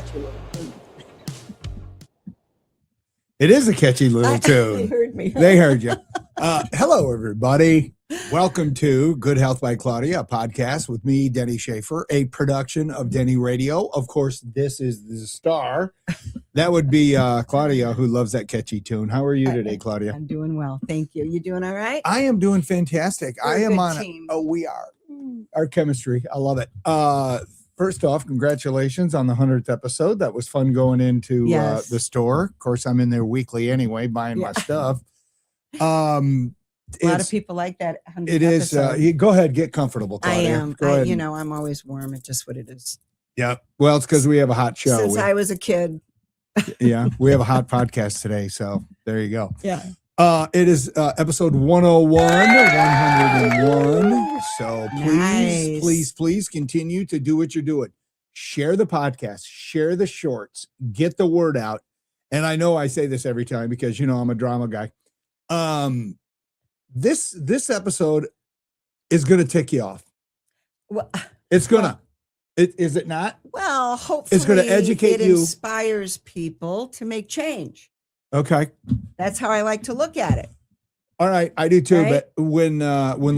catchy little tune. It is a catchy little tune. They heard me. They heard you. Hello, everybody. Welcome to Good Health by Claudia, a podcast with me, Denny Schaefer, a production of Denny Radio. Of course, this is the star. That would be Claudia, who loves that catchy tune. How are you today, Claudia? I'm doing well. Thank you. You doing all right? I am doing fantastic. We're I am good on team. it. Oh, we are. Our chemistry. I love it. First off, congratulations on the 100th episode. That was fun going into Yes. the store. Of course, I'm in there weekly anyway, buying my stuff. A lot of people like that. 100th It is. episode. Go ahead, get comfortable, I Claudia. am. Go ahead. I'm always warm. It's just what it is. Yeah. Well, it's because we have a hot show. Since I was a kid. Yeah, we have a hot podcast today. So there you go. Yeah. It is episode 101. So Nice. please continue to do what you're doing. Share the podcast, share the shorts, get the word out. And I know I say this every time because, I'm a drama guy. This episode is going to tick you off. Well, It's going to. Is it not? well, hopefully It's gonna educate it you. inspires people to make change. Okay. That's how I like to look at it. All right, I do too. Right? But when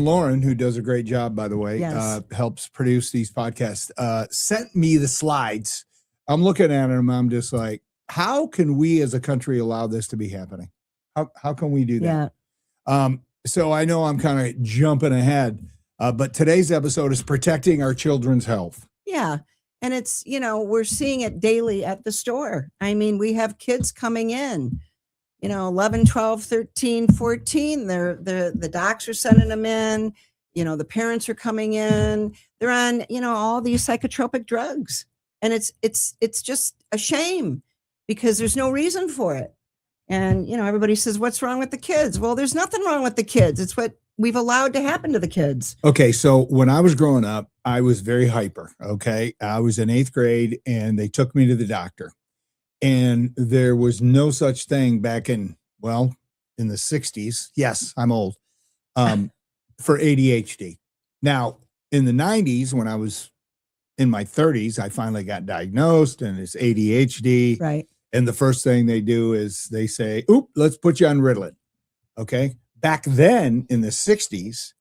Lauren, who does a great job, by the way, Yes. helps produce these podcasts, sent me the slides. I'm looking at them. I'm just like, how can we as a country allow this to be happening? How can we do that? Yeah. So I know I'm kind of jumping ahead, but today's episode is protecting our children's health. Yeah. And it's, we're seeing it daily at the store. I mean, we have kids coming in, 11, 12, 13, 14. The docs are sending them in, the parents are coming in. They're on, all these psychotropic drugs. And it's just a shame because there's no reason for it. And, everybody says, what's wrong with the kids? Well, there's nothing wrong with the kids. It's what we've allowed to happen to the kids. Okay, so when I was growing up, I was very hyper, okay? I was in 8th grade, and they took me to the doctor. And there was no such thing back in the 60s. Yes, I'm old, for ADHD. Now, in the 90s, when I was in my 30s, I finally got diagnosed, and it's ADHD. Right. And the first thing they do is they say, oop, let's put you on Ritalin, okay? Back then in the 60s,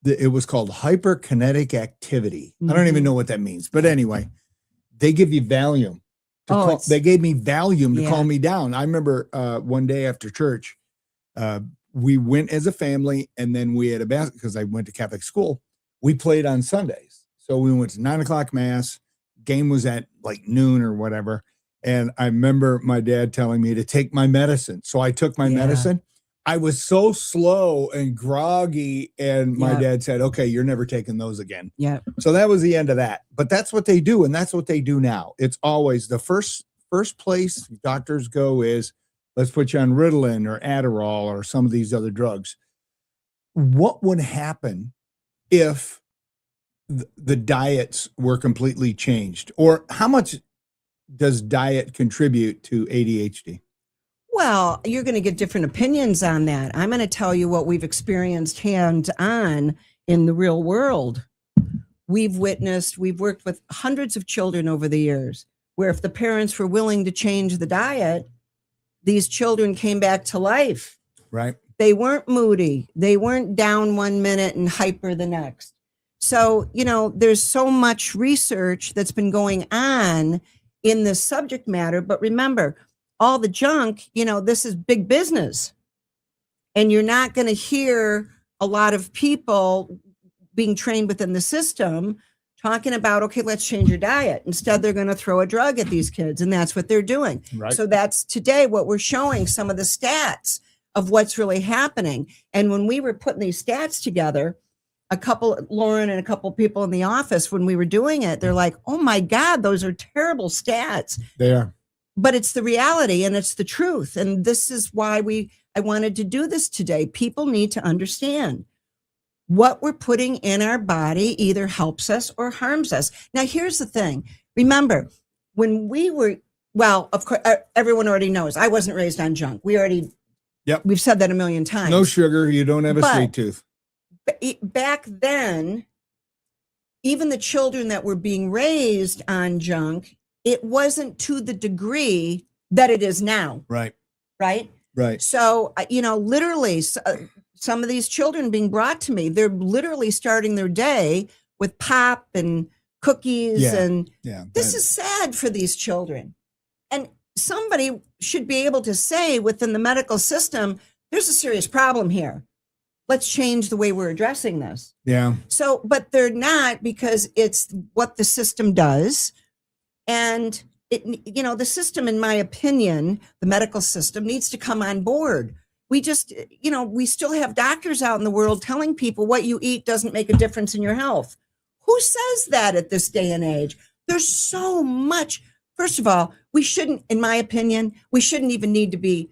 it was called hyperkinetic activity. I don't even know what that means, but anyway, they give you Valium. They gave me Valium to calm me down. I remember one day after church, we went as a family, and then we had a basket because I went to Catholic school. We played on Sundays, so we went to 9:00 mass. Game was at like noon or whatever, and I remember my dad telling me to take my medicine. So I took my medicine. I was so slow and groggy, and my dad said, okay, you're never taking those again. Yeah. So that was the end of that. But that's what they do, and that's what they do now. It's always the first place doctors go is, let's put you on Ritalin or Adderall or some of these other drugs. What would happen if the diets were completely changed? Or how much does diet contribute to ADHD? Well, you're going to get different opinions on that. I'm going to tell you what we've experienced hands-on in the real world. We've worked with hundreds of children over the years, where if the parents were willing to change the diet, these children came back to life. Right. They weren't moody. They weren't down 1 minute and hyper the next. So, there's so much research that's been going on in this subject matter. But remember, all the junk, this is big business. And you're not going to hear a lot of people being trained within the system talking about, okay, let's change your diet. Instead, they're going to throw a drug at these kids. And that's what they're doing. Right. So that's today what we're showing, some of the stats of what's really happening. And when we were putting these stats together, Lauren and a couple people in the office, when we were doing it, they're like, oh my God, those are terrible stats. They are. But it's the reality and it's the truth. And this is why I wanted to do this today. People need to understand what we're putting in our body either helps us or harms us. Now, here's the thing. Remember, when we were, of course, everyone already knows I wasn't raised on junk. We've said that a million times. No sugar. You don't have a sweet tooth. Back then, even the children that were being raised on junk, it wasn't to the degree that it is now. Right. Right. Right. So, literally some of these children being brought to me, they're literally starting their day with pop and cookies. And this is sad for these children. And somebody should be able to say within the medical system, there's a serious problem here. Let's change the way we're addressing this. Yeah. So, but they're not, because it's what the system does. And the system, in my opinion, the medical system needs to come on board. We just, we still have doctors out in the world telling people what you eat doesn't make a difference in your health. Who says that at this day and age? There's so much. First of all, we shouldn't, in my opinion, we shouldn't even need to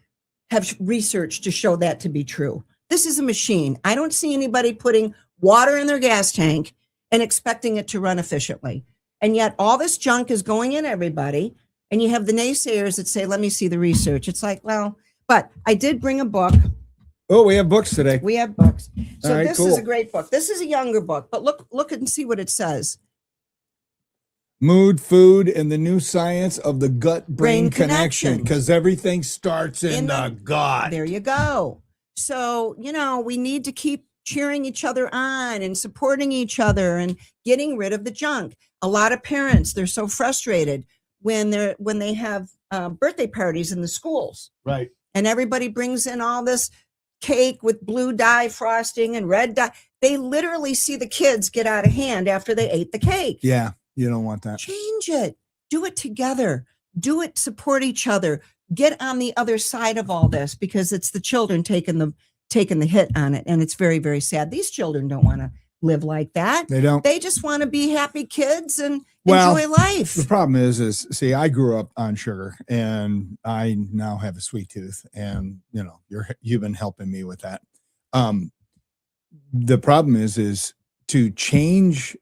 have research to show that to be true. This is a machine. I don't see anybody putting water in their gas tank and expecting it to run efficiently. And yet all this junk is going in everybody. And you have the naysayers that say, let me see the research. It's like, well, but I did bring a book. Oh, we have books today. We have books. So right, this is a great book. This is a younger book, but look and see what it says. Mood, Food, and the New Science of the Gut-Brain Connection. Because everything starts in the gut. There you go. So, we need to keep cheering each other on and supporting each other and getting rid of the junk. A lot of parents, they're so frustrated when they have birthday parties in the schools. Right. And everybody brings in all this cake with blue dye frosting and red dye. They literally see the kids get out of hand after they ate the cake. Yeah, you don't want that. Change it. Do it together. Do it, support each other. Get on the other side of all this, because it's the children taking the hit on it. And it's very, very sad. These children don't want to live like that. They don't. They just want to be happy kids and enjoy life. The problem is see, I grew up on sugar, and I now have a sweet tooth, and you've been helping me with that. The problem is to change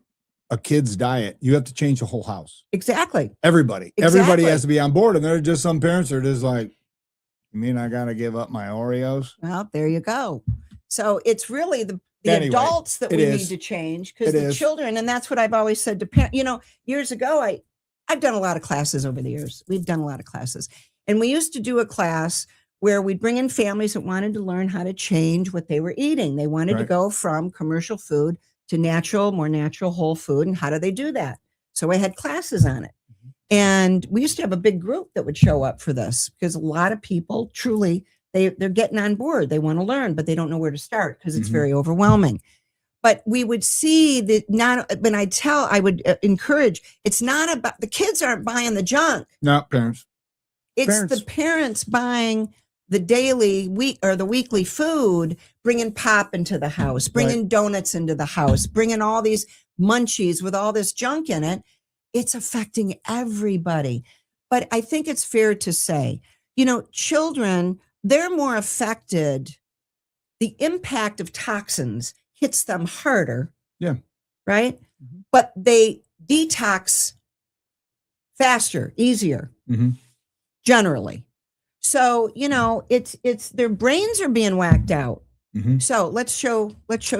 a kid's diet, you have to change the whole house. Exactly. Everybody has to be on board. And there are just some parents that are just like, you mean I got to give up my Oreos? Well, there you go. So it's really the adults that we need to change, because the children, and that's what I've always said to parents. Years ago, I've done a lot of classes over the years. We've done a lot of classes. And we used to do a class where we'd bring in families that wanted to learn how to change what they were eating. They wanted to go from commercial food to more natural whole food. And how do they do that? So I had classes on it. And we used to have a big group that would show up for this, because a lot of people truly, they're getting on board. They want to learn, but they don't know where to start because it's very overwhelming. But we would see that I would encourage, it's not about, the kids aren't buying the junk. No, parents. It's the parents buying the daily the weekly food, bringing pop into the house, bringing donuts into the house, bringing all these munchies with all this junk in it. It's affecting everybody. But I think it's fair to say, children, they're more affected. The impact of toxins hits them harder. Yeah. Right. Mm-hmm. But they detox faster, easier, generally. So, it's their brains are being whacked out. Mm-hmm. So let's show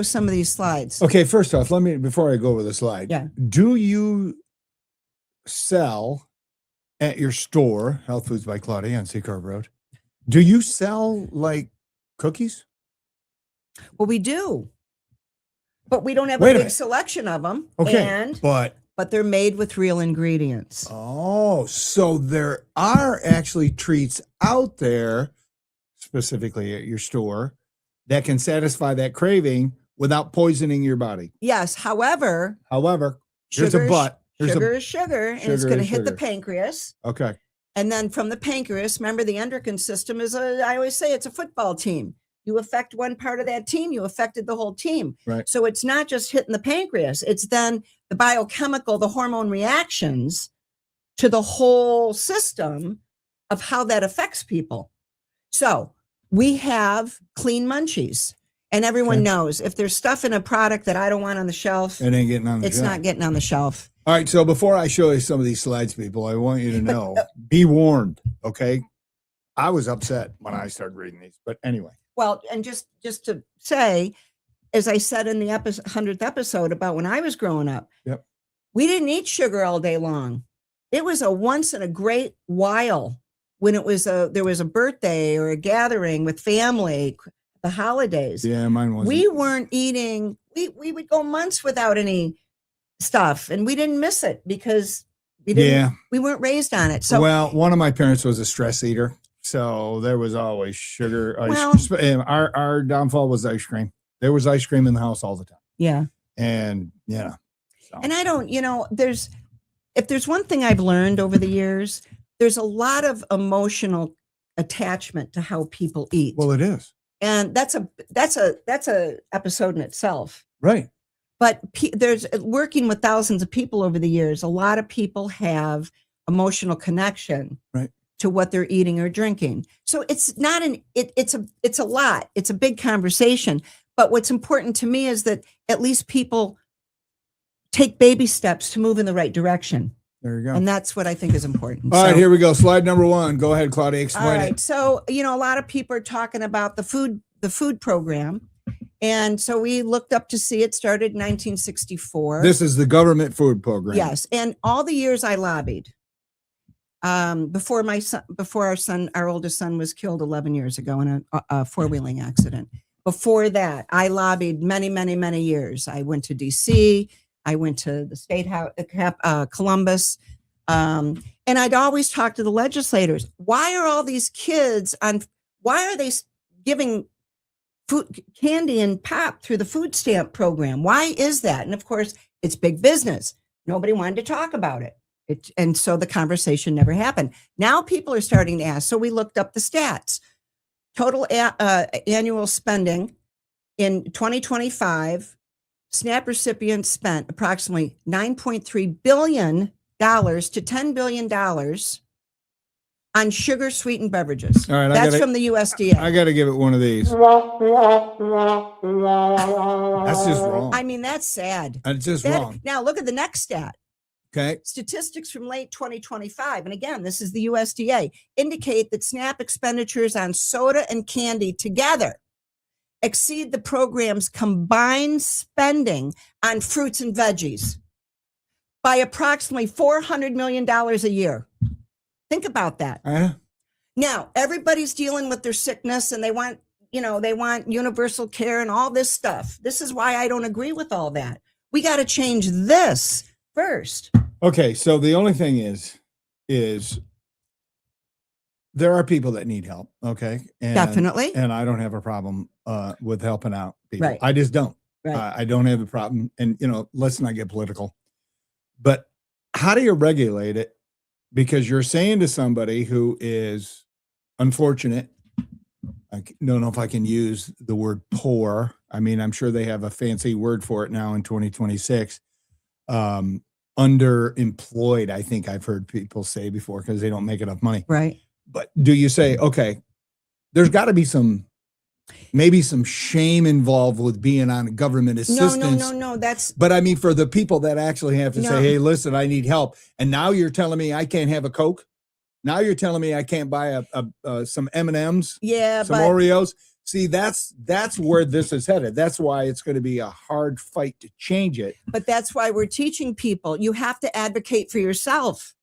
some of these slides. Okay. First off, before I go over the slide, do you sell at your store, Health Foods by Claudia on Seacar Road? Do you sell like cookies? Well, we do, but we don't have a big selection of them. Okay. But they're made with real ingredients. Oh, so there are actually treats out there, specifically at your store, that can satisfy that craving without poisoning your body. Yes. However, here's a but. Sugar is sugar, and it's going to hit the pancreas. Okay. And then from the pancreas, remember the endocrine system I always say it's a football team. You affect one part of that team, you affected the whole team. Right. So it's not just hitting the pancreas, it's then the biochemical, the hormone reactions to the whole system of how that affects people. So we have clean munchies. And everyone knows if there's stuff in a product that I don't want on the shelf, it ain't getting on the shelf. It's not getting on the shelf. All right. So before I show you some of these slides, people, I want you to know, be warned. Okay. I was upset when I started reading these, but anyway. Well, and just to say, as I said in the 100th episode about when I was growing up, Yep. we didn't eat sugar all day long. It was a once in a great while when there was a birthday or a gathering with family, the holidays. Yeah, mine wasn't. We weren't eating. We would go months without any stuff, and we didn't miss it because we weren't raised on it. So, well, one of my parents was a stress eater, so there was always sugar. Our downfall was ice cream. There was ice cream in the house all the time. Yeah. And yeah. So. And I don't, if there's one thing I've learned over the years, there's a lot of emotional attachment to how people eat. Well, it is. And that's a episode in itself. Right. But there's working with thousands of people over the years, a lot of people have emotional connection to what they're eating or drinking. So it's not it's a lot. It's a big conversation. But what's important to me is that at least people take baby steps to move in the right direction. There you go. And that's what I think is important. All right, here we go. Slide number 1. Go ahead, Claudia. Explain all right. it. So, a lot of people are talking about the food program. And so we looked up to see it started in 1964. This is the government food program. Yes. And all the years I lobbied, before our oldest son was killed 11 years ago in a four-wheeling accident. Before that, I lobbied many, many, many years. I went to DC. I went to the state house, Columbus. And I'd always talk to the legislators. Why are all these kids why are they giving food, candy and pop through the food stamp program? Why is that? And of course, it's big business. Nobody wanted to talk about it. And so the conversation never happened. Now people are starting to ask. So we looked up the stats. Total annual spending in 2025, SNAP recipients spent approximately $9.3 billion to $10 billion on sugar sweetened beverages. All right, that's from the USDA. I got to give it one of these. That's just wrong. I mean, that's sad. That's just wrong. Now look at the next stat. Okay. Statistics from late 2025, and again, this is the USDA, indicate that SNAP expenditures on soda and candy together exceed the program's combined spending on fruits and veggies by approximately $400 million a year. Think about that. Now, everybody's dealing with their sickness and they want universal care and all this stuff. This is why I don't agree with all that. We got to change this first. Okay, so the only thing is there are people that need help, okay? Definitely. And I don't have a problem with helping out people. Right. I just don't. Right. I don't have a problem. And, let's not get political. But how do you regulate it? Because you're saying to somebody who is unfortunate, I don't know if I can use the word poor. I mean, I'm sure they have a fancy word for it now in 2026. Underemployed, I think I've heard people say before because they don't make enough money. Right. But do you say, okay, there's got to be maybe some shame involved with being on government assistance? No. But I mean, for the people that actually have to say, hey, listen, I need help. And now you're telling me I can't have a Coke. Now you're telling me I can't buy some M&Ms, some Oreos. See, that's where this is headed. That's why it's going to be a hard fight to change it. But that's why we're teaching people. You have to advocate for yourself.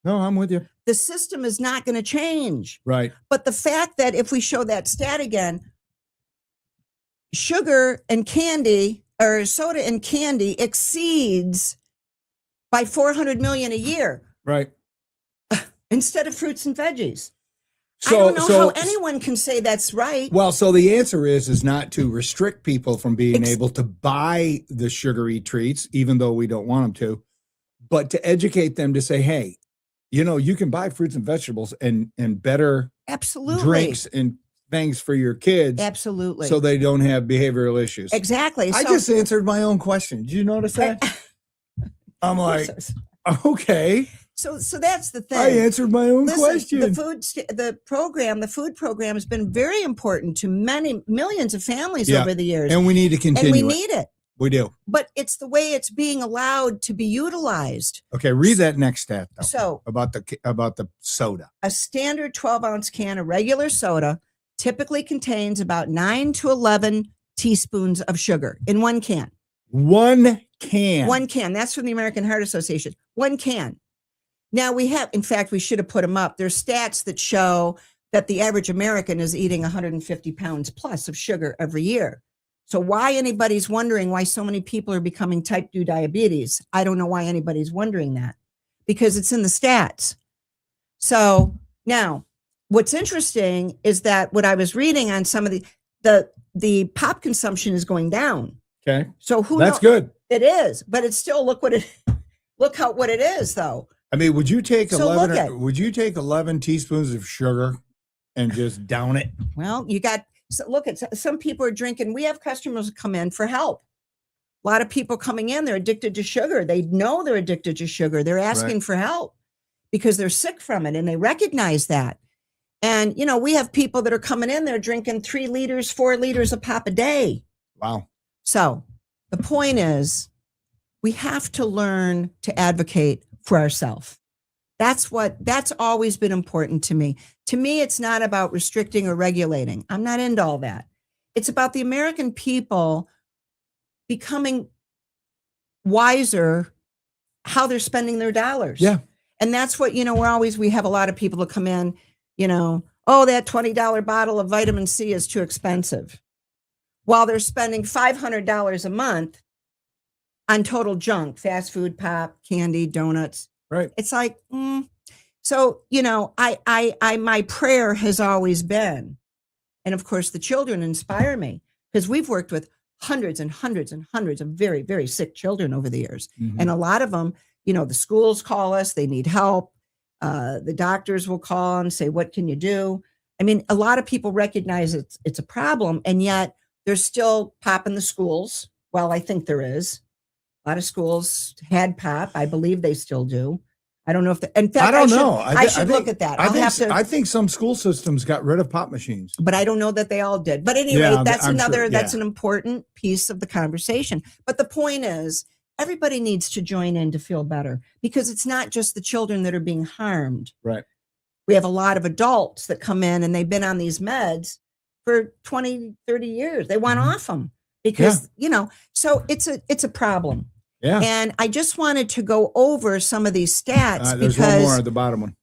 No, I'm with you. The system is not going to change. Right. But the fact that if we show that stat again, sugar and candy or soda and candy exceeds by 400 million a year. Right. Instead of fruits and veggies. I don't know how anyone can say that's right. Well, so the answer is not to restrict people from being able to buy the sugary treats, even though we don't want them to, but to educate them to say, hey, you can buy fruits and vegetables and better drinks and things for your kids. Absolutely. So they don't have behavioral issues. Exactly. I just answered my own question. Did you notice that? I'm like, okay. So that's the thing. I answered my own question. The food program has been very important to millions of families over the years. And we need to continue. And we need it. We do. But it's the way it's being allowed to be utilized. Okay, read that next stat though. So about the soda. A standard 12-ounce can of regular soda typically contains about 9 to 11 teaspoons of sugar in one can. One can. One can. That's from the American Heart Association. One can. Now we have, in fact, we should have put them up. There's stats that show that the average American is eating 150 pounds plus of sugar every year. So why anybody's wondering why so many people are becoming type 2 diabetes, I don't know why anybody's wondering that, because it's in the stats. So now what's interesting is that what I was reading on some of the pop consumption is going down. Okay. So that's good. It is, but it's still, look what it is though. I mean, would you take So 11 teaspoons of sugar and just down it? Well, look at some people are drinking. We have customers come in for help. A lot of people coming in, they're addicted to sugar. They know they're addicted to sugar. They're asking for help because they're sick from it and they recognize that. And, we have people that are coming in, they're drinking 3 liters, 4 liters of pop a day. Wow. So the point is we have to learn to advocate for ourselves. That's always been important to me. To me, it's not about restricting or regulating. I'm not into all that. It's about the American people becoming wiser how they're spending their dollars. Yeah. And that's what, we have a lot of people that come in, oh, that $20 bottle of vitamin C is too expensive. While they're spending $500 a month on total junk, fast food, pop, candy, donuts. Right. It's like, So, my prayer has always been, and of course the children inspire me because we've worked with hundreds and hundreds and hundreds of very, very sick children over the years. Mm-hmm. And a lot of them, the schools call us, they need help. The doctors will call and say, what can you do? I mean, a lot of people recognize it's a problem, and yet there's still pop in the schools. Well, I think there is. A lot of schools had pop. I believe they still do. I don't know if in fact, I don't know. I should look at that. I think some school systems got rid of pop machines, but I don't know that they all did. But anyway, that's an important piece of the conversation. But the point is, everybody needs to join in to feel better because it's not just the children that are being harmed. Right. We have a lot of adults that come in and they've been on these meds for 20, 30 years. They want off them because, so it's a problem. Yeah. And I just wanted to go over some of these stats there's because one more at the bottom one.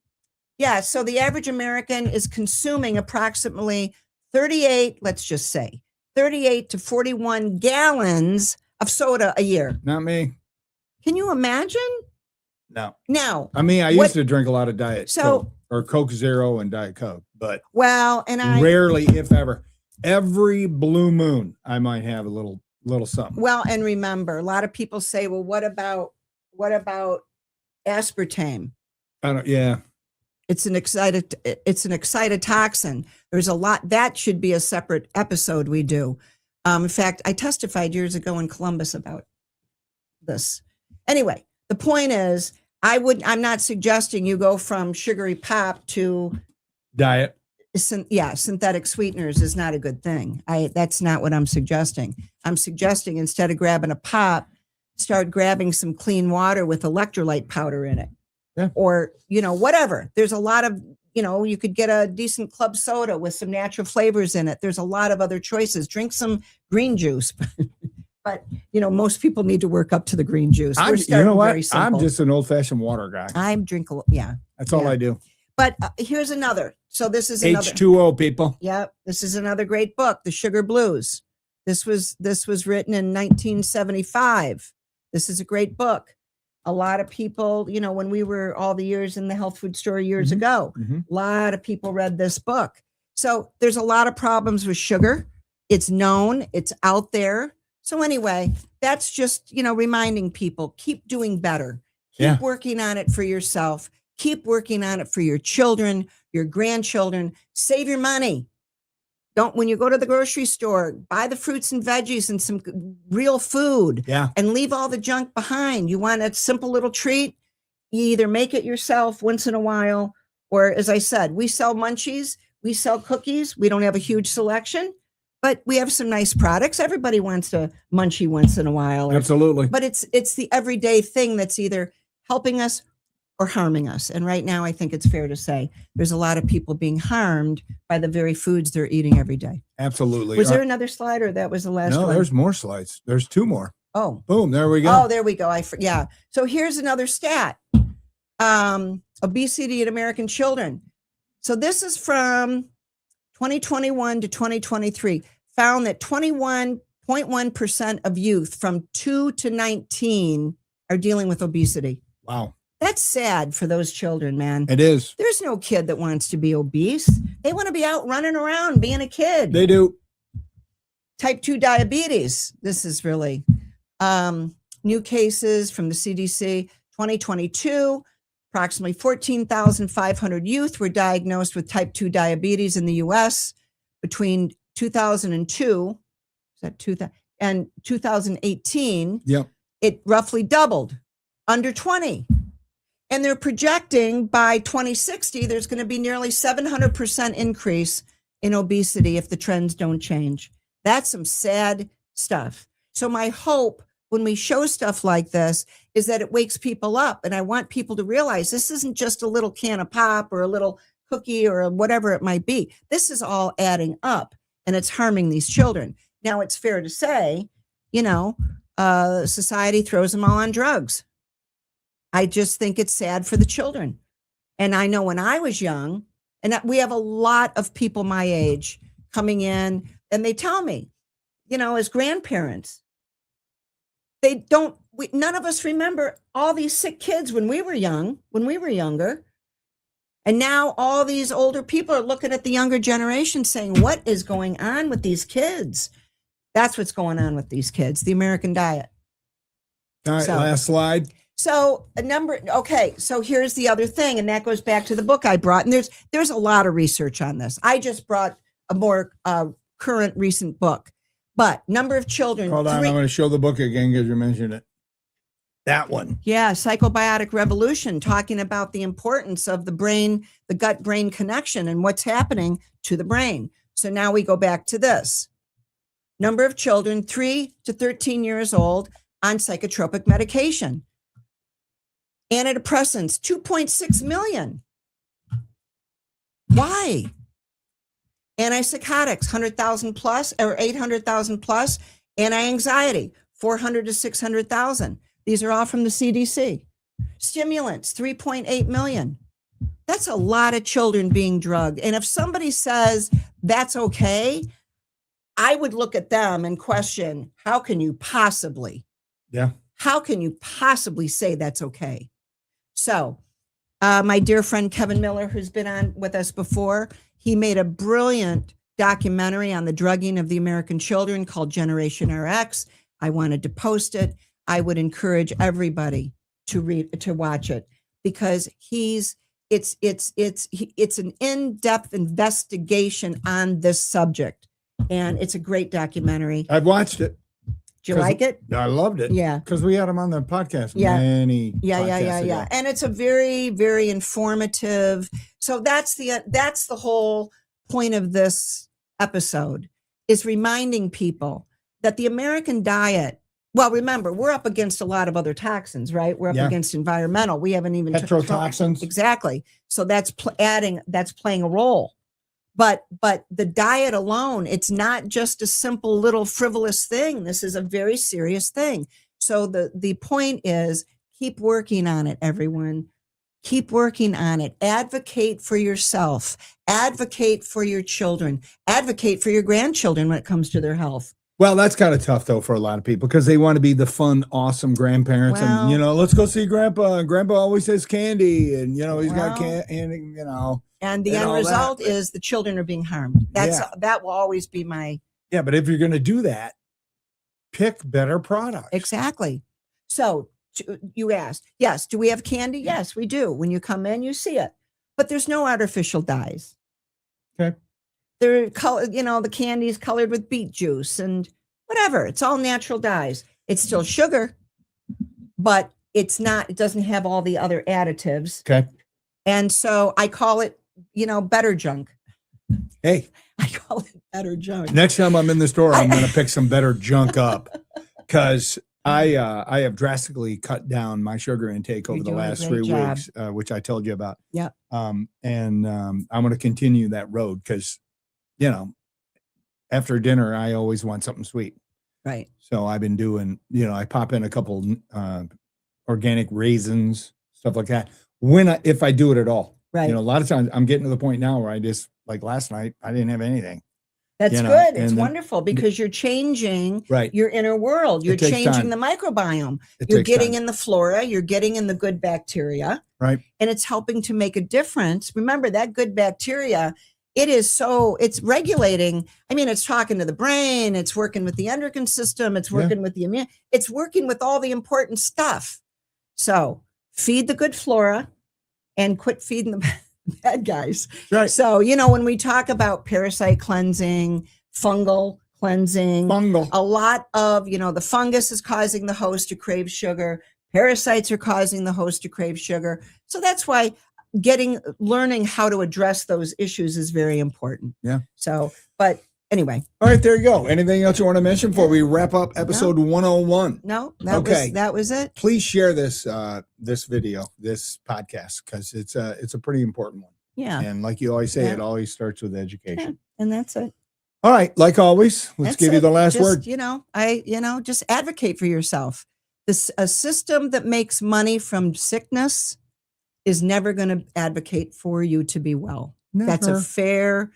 Yeah. So the average American is consuming approximately 38 to 41 gallons of soda a year. Not me. Can you imagine? No. No. I mean, I used to drink a lot of Diet Coke or Coke Zero and Diet Coke, but rarely, if ever. Every blue moon, I might have a little something. Well, and remember, a lot of people say, well, what about aspartame? Yeah. It's an excitotoxin. There's a lot that should be a separate episode we do. In fact, I testified years ago in Columbus about this. Anyway, the point is, I'm not suggesting you go from sugary pop to diet. Synthetic sweeteners is not a good thing. That's not what I'm suggesting. I'm suggesting instead of grabbing a pop, start grabbing some clean water with electrolyte powder in it. Yeah. Or, whatever. There's a lot of, you could get a decent club soda with some natural flavors in it. There's a lot of other choices. Drink some green juice. But, most people need to work up to the green juice. I'm just an old-fashioned water guy. That's all I do. But here's another. So this is another H2O, people. Yep. This is another great book, The Sugar Blues. This was written in 1975. This is a great book. A lot of people, when we were all the years in the health food store years ago, a lot of people read this book. So there's a lot of problems with sugar. It's known, it's out there. So anyway, that's just, reminding people, keep doing better. Keep working on it for yourself. Keep working on it for your children, your grandchildren. Save your money. When you go to the grocery store, buy the fruits and veggies and some real food. Yeah. And leave all the junk behind. You want a simple little treat? You either make it yourself once in a while, or as I said, we sell munchies, we sell cookies. We don't have a huge selection, but we have some nice products. Everybody wants a munchie once in a while. Absolutely. But it's the everyday thing that's either helping us or harming us. And right now, I think it's fair to say there's a lot of people being harmed by the very foods they're eating every day. Absolutely. Was there another slide, or that was the last one? No, there's more slides. There's 2 more. Oh, boom. There we go. Oh, there we go. Yeah. So here's another stat. Obesity in American children. So this is from 2021 to 2023, found that 21.1% of youth from 2 to 19 are dealing with obesity. Wow. That's sad for those children, man. It is. There's no kid that wants to be obese. They want to be out running around being a kid. They do. Type 2 diabetes. This is really new cases from the CDC. 2022, approximately 14,500 youth were diagnosed with type 2 diabetes in the U.S. Between 2002 and 2018. Yep. It roughly doubled, under 20. And they're projecting by 2060, there's going to be nearly 700% increase in obesity if the trends don't change. That's some sad stuff. So my hope when we show stuff like this is that it wakes people up. And I want people to realize this isn't just a little can of pop or a little cookie or whatever it might be. This is all adding up and it's harming these children. Now, it's fair to say, society throws them all on drugs. I just think it's sad for the children. And I know when I was young, and we have a lot of people my age coming in, and they tell me, as grandparents, none of us remember all these sick kids when we were younger. And now all these older people are looking at the younger generation saying, what is going on with these kids? That's what's going on with these kids, the American diet. All right, last slide. So so here's the other thing, and that goes back to the book I brought. And there's a lot of research on this. I just brought a more current, recent book. But number of children. Hold on, I'm going to show the book again because you mentioned it. That one. Yeah, Psychobiotic Revolution, talking about the importance of the brain, the gut-brain connection and what's happening to the brain. So now we go back to this. Number of children 3 to 13 years old on psychotropic medication. Antidepressants, 2.6 million. Why? Antipsychotics, 100,000 plus or 800,000 plus. Anti-anxiety, 400 to 600,000. These are all from the CDC. Stimulants, 3.8 million. That's a lot of children being drugged. And if somebody says that's okay, I would look at them and question, how can you possibly? Yeah. How can you possibly say that's okay? So my dear friend Kevin Miller, who's been on with us before, he made a brilliant documentary on the drugging of the American children called Generation RX. I wanted to post it. I would encourage everybody to watch it because it's an in-depth investigation on this subject, and it's a great documentary. I've watched it. Did you like it? I loved it. Yeah. Because we had him on the podcast. Yeah. Yeah. And it's a very, very informative. So that's the whole point of this episode, is reminding people that the American diet, well, remember, we're up against a lot of other toxins, right? We're up against environmental. We haven't even petrotoxins. Exactly. So that's playing a role. But the diet alone, it's not just a simple little frivolous thing. This is a very serious thing. So the point is, keep working on it, everyone. Keep working on it. Advocate for yourself. Advocate for your children. Advocate for your grandchildren when it comes to their health. Well, that's kind of tough, though, for a lot of people because they want to be the fun, awesome grandparents. Well, and, let's go see Grandpa. Grandpa always says candy. And, he's got candy, And the end result is the children are being harmed. That will always be my. Yeah, but if you're going to do that, pick better products. Exactly. So you asked, yes, do we have candy? Yes, we do. When you come in, you see it. But there's no artificial dyes. Okay. They're the candy is colored with beet juice and whatever. It's all natural dyes. It's still sugar, but it doesn't have all the other additives. Okay. And so I call it, better junk. Hey, I call it better junk. Next time I'm in the store, I'm going to pick some better junk up because I have drastically cut down my sugar intake over You're the doing a last great 3 job. weeks, which I told you about. Yeah. I'm going to continue that road because, you know, after dinner, I always want something sweet. Right. So I've been doing, you know, I pop in a couple organic raisins, stuff like that. If I do it at all, Right. you know, a lot of times I'm getting to the point now where I just, like last night, I didn't have anything. That's you know, good. It's and then- wonderful because you're changing Right. your inner world. You're takes changing time. the microbiome. It You're takes getting time. in the flora. You're getting in the good bacteria. Right. And it's helping to make a difference. Remember that good bacteria, it's regulating. I mean, it's talking to the brain. It's working with the endocrine system. It's working with the immune. It's working with all the important stuff. So feed the good flora and quit feeding the bad guys. Right. So, you know, when we talk about parasite cleansing, fungal cleansing, a lot of, you know, the fungus is causing the host to crave sugar. Parasites are causing the host to crave sugar. So that's why learning how to address those issues is very important. Yeah. So, but anyway. All right, there you go. Anything else you want to mention before we wrap up episode 101? No, that was it. Please share this video, this podcast, because it's a pretty important one. Yeah. And like you always say, it always starts with education. Yeah, and that's it. All right, like always, let's give you the last word. Just advocate for yourself. A system that makes money from sickness is never going to advocate for you to be well. Never. That's a fair,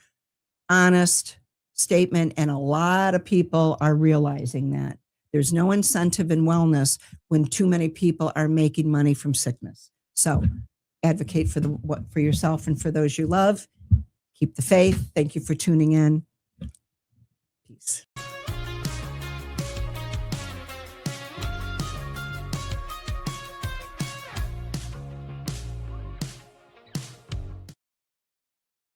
honest statement. And a lot of people are realizing that. There's no incentive in wellness when too many people are making money from sickness. So advocate for yourself and for those you love. Keep the faith. Thank you for tuning in.